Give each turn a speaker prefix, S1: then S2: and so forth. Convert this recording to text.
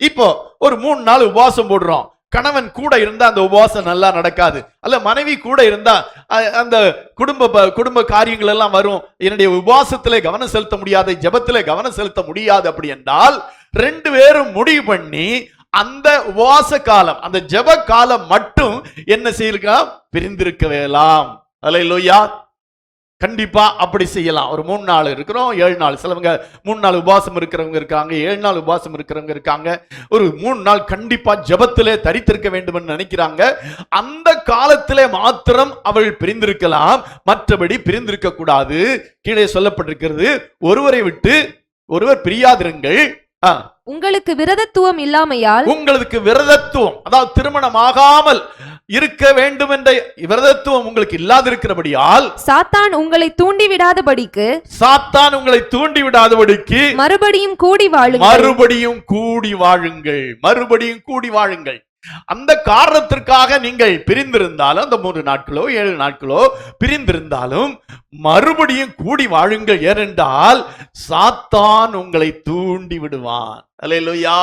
S1: இப்போ ஒரு 3 நாள் உபவாசம் போடுறோம். கணவன் கூட இருந்தா அந்த உபவாசம் நல்லா நடக்காது, அல்ல மனைவி கூட இருந்தா அந்த குடும்ப காரியங்கள் எல்லாம் வரும். என்னுடைய உபவாசத்திலே கவனம் செலுத்த முடியாது, ஜெபத்திலே கவனம் செலுத்த முடியாது. அப்படி என்றால் 2 பேரும் முடிவு பண்ணி அந்த உபவாச காலம், அந்த ஜெப காலம் மட்டும் என்ன செய்யலாம், பிரிந்திருக்க வேலாம். அல்லேலூயா. கண்டிப்பா அப்படி செய்யலாம். ஒரு 3 நாள் இருக்கிறோம், 7 நாள், சிலவங்க 3 நாள் உபவாசம் இருக்கிறவங்க இருக்காங்க, 7 நாள் உபவாசம் இருக்கிறவங்க இருக்காங்க. ஒரு 3 நாள் கண்டிப்பா ஜெபத்திலே தரித்திருக்க வேண்டும் என்று நினைக்கிறாங்க. அந்த காலத்திலே மாத்திரம் அவள் பிரிந்திருக்கலாம், மற்றபடி பிரிந்திருக்க கூடாது. கீழே சொல்லப்பட்டிருக்கிறது, ஒருவரை விட்டு ஒருவர் பிரியாதிருங்கள்.
S2: உங்களுக்கு விரதத்துவம் இல்லாமையால்,
S1: உங்களுக்கு விரதத்துவம், அதாவது திருமணமாகாமல் இருக்க வேண்டும் என்ற விரதத்துவம் உங்களுக்கு இல்லாதிருக்கிறபடியால்
S2: சாத்தான் உங்களை தூண்டிவிடாதபடிக்கு மறுபடியும் கூடி வாழுங்கள். அந்த காரணத்திற்காக நீங்கள் பிரிந்திருந்தாலும், அந்த 3 நாட்களோ 7 நாட்களோ பிரிந்திருந்தாலும் மறுபடியும் கூடி வாழுங்கள். ஏனென்றால் சாத்தான் உங்களை தூண்டி விடுவான். அல்லேலூயா.